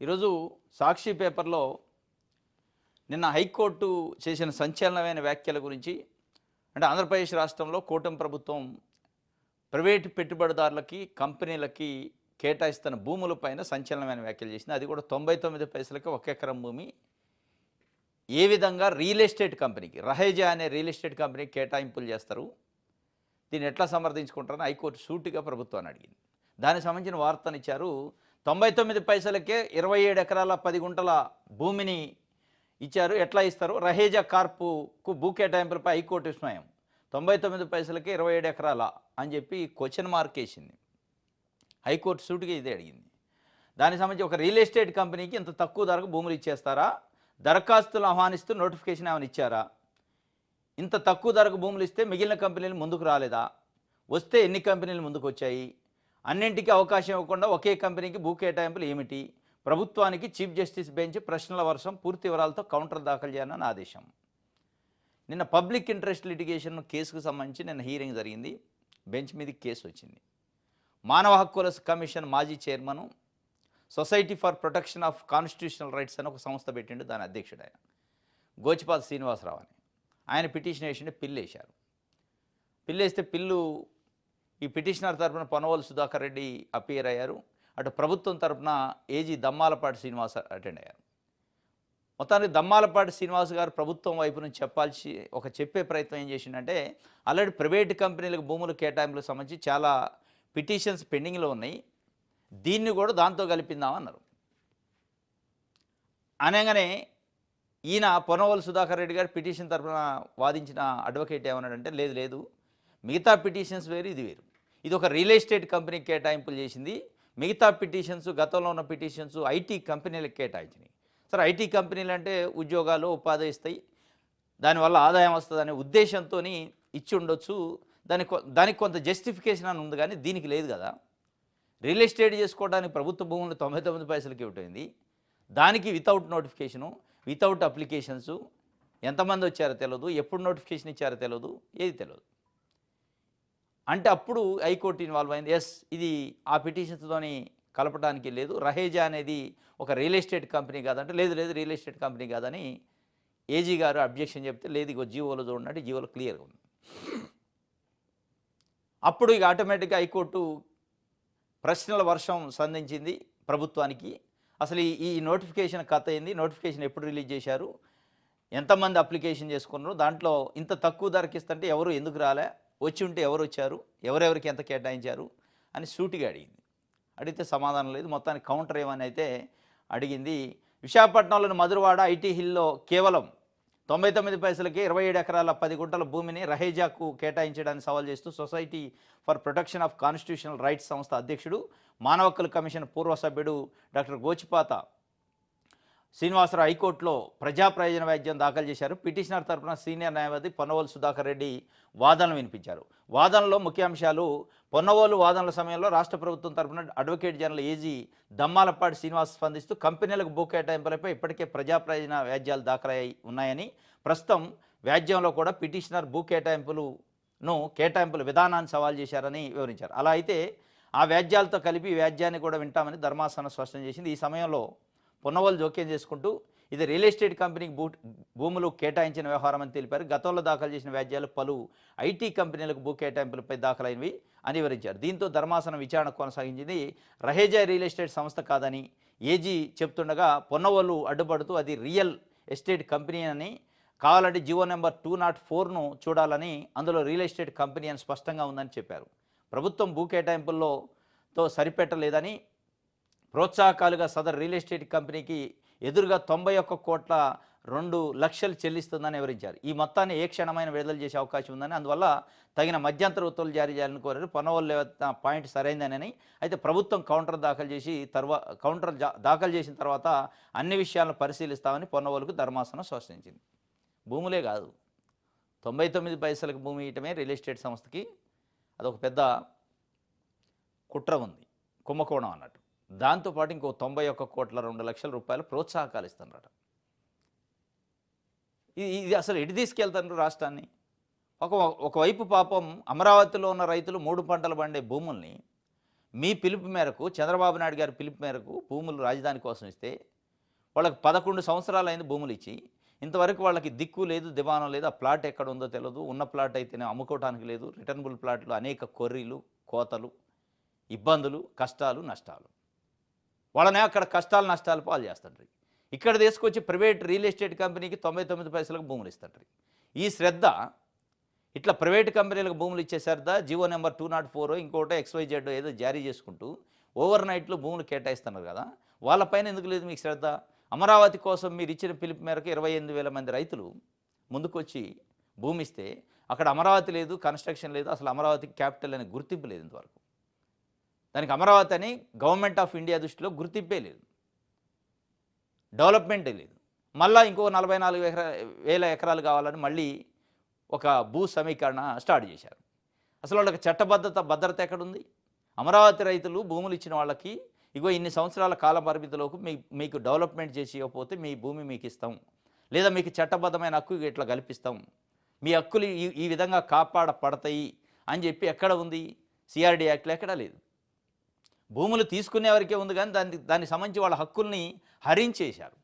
ఈరోజు సాక్షి పేపర్లో నిన్న హైకోర్టు చేసిన సంచలనమైన వ్యాఖ్యల గురించి అంటే ఆంధ్రప్రదేశ్ రాష్ట్రంలో కూటమి ప్రభుత్వం ప్రైవేటు పెట్టుబడిదారులకి కంపెనీలకి కేటాయిస్తున్న భూములపైన సంచలనమైన వ్యాఖ్యలు చేసింది. అది కూడా 99 పైసలకి 1 ఎకరం భూమి ఏ విధంగా రియల్ ఎస్టేట్ కంపెనీకి రహేజా అనే రియల్ ఎస్టేట్ కంపెనీకి కేటాయింపులు చేస్తారు, దీన్ని ఎట్లా సమర్థించుకుంటారని హైకోర్టు సూటిగా ప్రభుత్వాన్ని అడిగింది. దానికి సంబంధించిన వార్తనిచ్చారు. 99 పైసలకే 27 ఎకరాల 10 గుంటల భూమిని ఇచ్చారు. ఎట్లా ఇస్తారు? రహేజా కార్పుకు భూ కేటాయింపులపై హైకోర్టు విస్మయం. 99 పైసలకే 27 ఎకరాల అని చెప్పి క్వశ్చన్ మార్క్ వేసింది. హైకోర్టు సూటిగా ఇదే అడిగింది. దానికి సంబంధించి ఒక రియల్ ఎస్టేట్ కంపెనీకి ఇంత తక్కువ ధరకు భూములు ఇచ్చేస్తారా? దరఖాస్తులు ఆహ్వానిస్తూ నోటిఫికేషన్ ఏమైనా ఇచ్చారా? ఇంత తక్కువ ధరకు భూములు ఇస్తే మిగిలిన కంపెనీలు ముందుకు రాలేదా? వస్తే ఎన్ని కంపెనీలు ముందుకు వచ్చాయి? అన్నింటికీ అవకాశం ఇవ్వకుండా ఒకే కంపెనీకి భూ కేటాయింపులు ఏమిటి? ప్రభుత్వానికి చీఫ్ జస్టిస్ బెంచ్ ప్రశ్నల వర్షం, పూర్తి వివరాలతో కౌంటర్ దాఖలు చేయాలని ఆదేశం. నిన్న పబ్లిక్ ఇంట్రెస్ట్ లిటిగేషన్ కేసుకు సంబంధించి నిన్న హీరింగ్ జరిగింది. బెంచ్ మీదకి కేసు వచ్చింది. మానవ హక్కుల కమిషన్ మాజీ chairman, society for protection of constitutional rights అని ఒక సంస్థ పెట్టిండు. దాని అధ్యక్షుడు ఆయన గోచిపాత శ్రీనివాసరావు అని. ఆయన పిటిషన్ వేసిండే, పిల్లు వేశారు. పిల్లు వేస్తే ఈ పిటిషనర్ తరపున పొన్నవోలు సుధాకర్ రెడ్డి అపియర్ అయ్యారు. అటు ప్రభుత్వం తరపున ఏజీ దమ్మాలపాటి శ్రీనివాస్ అటెండ్ అయ్యారు. మొత్తానికి దమ్మాలపాటి శ్రీనివాస్ గారు ప్రభుత్వం వైపు నుంచి చెప్పే ప్రయత్నం ఏం చేసిందంటే, ఆల్రెడీ ప్రైవేటు కంపెనీలకు భూములు కేటాయింపులకు సంబంధించి చాలా పిటిషన్స్ పెండింగ్లో ఉన్నాయి, దీన్ని కూడా దాంతో కలిపిందామన్నారు. అనగానే ఈయన పొన్నవోలు సుధాకర్ రెడ్డి గారు పిటిషన్ తరపున వాదించిన అడ్వకేట్ ఏమన్నాడంటే, లేదు మిగతా పిటిషన్స్ వేరు, ఇది వేరు. ఇది ఒక రియల్ ఎస్టేట్ కంపెనీకి కేటాయింపులు చేసింది. మిగతా పిటిషన్స్, గతంలో ఉన్న పిటిషన్స్ ఐటీ కంపెనీలకు కేటాయించినాయి. సరే, ఐటీ కంపెనీలు అంటే ఉద్యోగాలు, ఉపాధి ఇస్తాయి, దానివల్ల ఆదాయం వస్తుందనే ఉద్దేశంతో ఇచ్చి ఉండొచ్చు. దానికి కొంత జస్టిఫికేషన్ అని ఉంది, కానీ దీనికి లేదు కదా. రియల్ ఎస్టేట్ చేసుకోవడానికి ప్రభుత్వ భూములు 99 పైసలకి ఇవ్వటమైంది. దానికి వితౌట్ నోటిఫికేషను, వితౌట్ అప్లికేషన్సు, ఎంతమంది వచ్చారో తెలియదు, ఎప్పుడు నోటిఫికేషన్ ఇచ్చారో తెలియదు, ఏది తెలియదు. అంటే అప్పుడు హైకోర్టు ఇన్వాల్వ్ అయింది. ఇది ఆ పిటిషన్స్తోని కలపడానికి లేదు, రహేజా అనేది ఒక రియల్ ఎస్టేట్ కంపెనీ కాదంటే, లేదు రియల్ ఎస్టేట్ కంపెనీ కాదని ఏజీ గారు అబ్జెక్షన్ చెప్తే, లేదు ఇగో జీవోలో చూడండి, జీవోలో క్లియర్గా ఉంది. అప్పుడు ఇక ఆటోమేటిక్గా హైకోర్టు ప్రశ్నల వర్షం సంధించింది ప్రభుత్వానికి. అసలు ఈ నోటిఫికేషన్ కథ ఏంది, నోటిఫికేషన్ ఎప్పుడు రిలీజ్ చేశారు, ఎంతమంది అప్లికేషన్ చేసుకున్నారు, దాంట్లో ఇంత తక్కువ ధరకి ఇస్తుంటే ఎవరు ఎందుకు రాలే, వచ్చి ఉంటే ఎవరు వచ్చారు, ఎవరెవరికి ఎంత కేటాయించారు అని సూటిగా అడిగింది. అడిగితే సమాధానం లేదు. మొత్తానికి కౌంటర్ ఏమని అయితే అడిగింది. విశాఖపట్నంలోని మధురవాడ ఐటీ హిల్లో కేవలం 99 పైసలకి 27 ఎకరాల 10 గుంటల భూమిని రహేజాకు కేటాయించడానికి సవాల్ చేస్తూ society for protection of constitutional rights సంస్థ అధ్యక్షుడు, మానవ హక్కుల కమిషన్ పూర్వ సభ్యుడు డాక్టర్ గోచిపాత శ్రీనివాసరావు హైకోర్టులో ప్రజా ప్రయోజన వ్యాజ్యం దాఖలు చేశారు. పిటిషనర్ తరపున సీనియర్ న్యాయవాది పొన్నవోలు సుధాకర్ రెడ్డి వాదనలు వినిపించారు. వాదనలో ముఖ్యాంశాలు: పొన్నవోలు వాదనల సమయంలో రాష్ట్ర ప్రభుత్వం తరపున advocate general AG Dammalapati Srinivas స్పందిస్తూ, కంపెనీలకు భూ కేటాయింపులపై ఇప్పటికే ప్రజా ప్రయోజన వ్యాజ్యాలు దాఖలై ఉన్నాయని, ప్రస్తుతం వ్యాజ్యంలో కూడా పిటిషనర్ భూ కేటాయింపుల విధానాన్ని సవాల్ చేశారని వివరించారు. అలా అయితే ఆ వ్యాజ్యాలతో కలిపి వ్యాజ్యాన్ని కూడా వింటామని ధర్మాసనం స్పష్టం చేసింది. ఈ సమయంలో పొన్నవోలు జోక్యం చేసుకుంటూ, ఇది రియల్ ఎస్టేట్ కంపెనీకి భూములు కేటాయించిన వ్యవహారం అని తెలిపారు. గతంలో దాఖలు చేసిన వ్యాజ్యాలు పలు ఐటీ కంపెనీలకు భూ కేటాయింపులపై దాఖలైనవి అని వివరించారు. దీంతో ధర్మాసనం విచారణ కొనసాగించింది. రహేజా రియల్ ఎస్టేట్ సంస్థ కాదని ఏజీ చెప్తుండగా, పొన్నవోలు అడ్డుపడుతూ అది రియల్ ఎస్టేట్ కంపెనీ అని, కావాలంటే జీవో నెంబర్ 204ను చూడాలని, అందులో రియల్ ఎస్టేట్ కంపెనీ అని స్పష్టంగా ఉందని చెప్పారు. ప్రభుత్వం భూ కేటాయింపులతో సరిపెట్టలేదని, ప్రోత్సాహకాలుగా సదరు రియల్ ఎస్టేట్ కంపెనీకి ఎదురుగా 91,02,00,000 చెల్లిస్తుందని వివరించారు. ఈ మొత్తాన్ని ఏ క్షణమైన విడుదల చేసే అవకాశం ఉందని, అందువల్ల తగిన మధ్యంతర ఉత్తర్వులు జారీ చేయాలని కోరారు. పొన్నవోలు పాయింట్ సరైందనని, అయితే ప్రభుత్వం కౌంటర్ దాఖలు చేసిన తర్వాత అన్ని విషయాలను పరిశీలిస్తామని పొన్నవోలుకు ధర్మాసనం స్పష్టించింది. భూములే కాదు, 99 పైసలకు భూమి ఇయటమే రియల్ ఎస్టేట్ సంస్థకి అదొక పెద్ద కుట్ర ఉంది, కుంభకోణం అన్నట్టు. దాంతోపాటు ఇంకో 91,02,00,000 రూపాయలు ప్రోత్సాహకాలు ఇస్తున్నారట. ఇది అసలు ఎటు తీసుకెళ్తారు రాష్ట్రాన్ని? ఒకవైపు పాపం అమరావతిలో ఉన్న రైతులు 3 పంటలు పండే భూముల్ని మీ పిలుపు మేరకు చంద్రబాబు నాయుడు గారి పిలుపు మేరకు భూములు రాజధాని కోసం ఇస్తే వాళ్ళకి 11 సంవత్సరాలైంది భూములు ఇచ్చి ఇంతవరకు వాళ్ళకి దిక్కు లేదు, దివాణం లేదు. ఆ ప్లాట్ ఎక్కడ ఉందో తెలియదు. ఉన్న ప్లాట్ అయితేనే అమ్ముకోవటానికి లేదు. రిటర్నబుల్ ప్లాట్లు అనేక కొర్రీలు, కోతలు, ఇబ్బందులు, కష్టాలు, నష్టాలు. వాళ్ళనే అక్కడ కష్టాలు నష్టాలు పాలు చేస్తుంటారు. ఇక్కడ తీసుకొచ్చి ప్రైవేట్ రియల్ ఎస్టేట్ కంపెనీకి 99 పైసలకు భూములు ఇస్తుంటారు. ఈ శ్రద్ధ ఇట్లా ప్రైవేట్ కంపెనీలకు భూములు ఇచ్చే శ్రద్ధ జీవో నెంబర్ 204 ఇంకోటో XYZ ఏదో జారీ చేసుకుంటూ ఓవర్ నైట్లో భూములు కేటాయిస్తున్నారు కదా, వాళ్ళపైన ఎందుకు లేదు మీకు శ్రద్ధ? అమరావతి కోసం మీరు ఇచ్చిన పిలుపు మేరకు 28,000 మంది రైతులు ముందుకొచ్చి భూమి ఇస్తే అక్కడ అమరావతి లేదు, కన్స్ట్రక్షన్ లేదు, అసలు అమరావతికి క్యాపిటల్ అనే గుర్తింపు లేదు ఇంతవరకు. దానికి అమరావతి అని గవర్నమెంట్ ఆఫ్ ఇండియా దృష్టిలో గుర్తింపే లేదు, డెవలప్మెంటే లేదు. మళ్ళీ ఇంకో 44,000 ఎకరాలు కావాలని మళ్ళీ ఒక భూ సమీకరణ స్టార్ట్ చేశారు. అసలు వాళ్ళకి భద్రత ఎక్కడుంది? అమరావతి రైతులు భూములు ఇచ్చిన వాళ్ళకి ఇగో ఇన్ని సంవత్సరాల కాల పరిమితిలోకి మీకు డెవలప్మెంట్ చేసి ఇవ్వకపోతే మీ భూమి మీకు ఇస్తాం, లేదా మీకు చట్టబద్ధమైన హక్కు ఇట్లా కల్పిస్తాం, మీ హక్కులు ఈ విధంగా కాపాడపడతాయి అని చెప్పి ఎక్కడ ఉంది? CRD యాక్ట్లో ఎక్కడా లేదు. భూములు తీసుకునే వరకే ఉంది, కానీ దానికి సంబంధించి వాళ్ళ హక్కుల్ని హరించేశారు.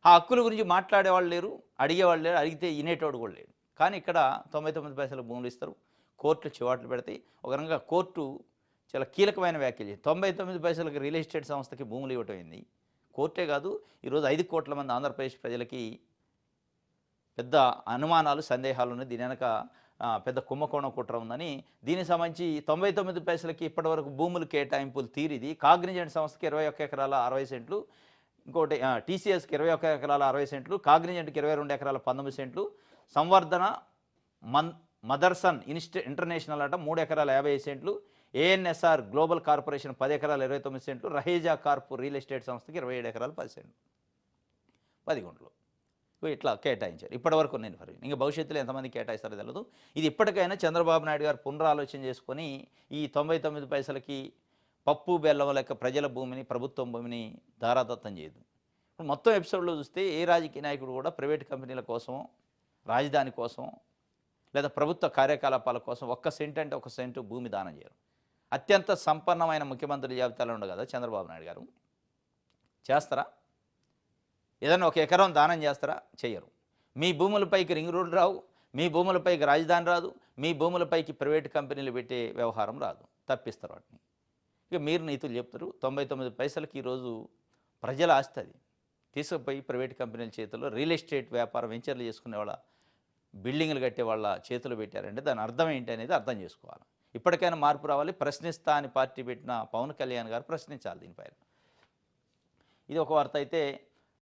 ఆ హక్కుల గురించి మాట్లాడేవాళ్ళు లేరు, అడిగేవాళ్ళు లేరు, అడిగితే వినేటోడు కూడా లేడు. కానీ ఇక్కడ 99 పైసలు భూములు ఇస్తారు, కోర్టులు చివాట్లు పెడతాయి. ఒక రకంగా కోర్టు చాలా కీలకమైన వ్యాఖ్యలు. 99 పైసలకి రియల్ ఎస్టేట్ సంస్థకి భూములు ఇవ్వటం ఏంది? కోర్టే కాదు, ఈరోజు 5 కోట్ల మంది ఆంధ్రప్రదేశ్ ప్రజలకి పెద్ద అనుమానాలు, సందేహాలు ఉన్నాయి. దీని వెనక పెద్ద కుంభకోణం కుట్ర ఉందని, దీనికి సంబంధించి 99 పైసలకి ఇప్పటివరకు భూములు కేటాయింపులు తీరిది. కాగ్నిజెంట్ సంస్థకి 21 ఎకరాల 60 సెంట్లు, ఇంకోటి TCSకి 21 ఎకరాల 60 సెంట్లు, కాగ్నిజెంట్కి 22 ఎకరాల 19 సెంట్లు, సంవర్ధన మదర్సన్ ఇంటర్నేషనల్ అట 3 ఎకరాల 55 సెంట్లు, ANSR గ్లోబల్ కార్పొరేషన్ 10 ఎకరాల 29 సెంట్లు, రహేజా కార్పు రియల్ ఎస్టేట్ సంస్థకి 27 ఎకరాల 10 సెంట్లు 10 గుంటలు ఇట్లా కేటాయించారు ఇప్పటివరకు. నేను ఇంకా భవిష్యత్తులో ఎంతమంది కేటాయిస్తారో తెలియదు. ఇది ఇప్పటికైనా చంద్రబాబు నాయుడు గారు పునరాలోచన చేసుకొని ఈ 99 పైసలకి పప్పు బెల్లం లెక్క ప్రజల భూమిని, ప్రభుత్వం భూమిని ధారాదత్తం చేయదు. ఇప్పుడు మొత్తం ఎపిసోడ్లో చూస్తే ఏ రాజకీయ నాయకుడు కూడా ప్రైవేట్ కంపెనీల కోసం, రాజధాని కోసం, లేదా ప్రభుత్వ కార్యకలాపాల కోసం 1 సెంట్ అంటే 1 సెంటు భూమి దానం చేయరు. అత్యంత సంపన్నమైన ముఖ్యమంత్రుల జాబితాలో ఉండదు కదా చంద్రబాబు నాయుడు గారు. చేస్తారా? ఏదైనా 1 ఎకరం దానం చేస్తారా? చేయరు. మీ భూములపైకి రింగ్ రోడ్డు రావు, మీ భూములపైకి రాజధాని రాదు, మీ భూములపైకి ప్రైవేట్ కంపెనీలు పెట్టే వ్యవహారం రాదు, తప్పిస్తారు వాటిని. ఇక మీరు నీతులు చెప్తారు. 99 పైసలకి ఈరోజు ప్రజల ఆస్తి అది తీసుకుపోయి ప్రైవేట్ కంపెనీల చేతుల్లో రియల్ ఎస్టేట్ వ్యాపారం వెంచర్లు చేసుకునే వాళ్ళ, బిల్డింగ్లు కట్టే వాళ్ళ చేతులు పెట్టారంటే దాని అర్థం ఏంటి అనేది అర్థం చేసుకోవాలి. ఇప్పటికైనా మార్పు రావాలి. ప్రశ్నిస్తా అని పార్టీ పెట్టిన పవన్ కళ్యాణ్ గారు ప్రశ్నించాలి దీనిపైన. ఇది ఒక వార్త అయితే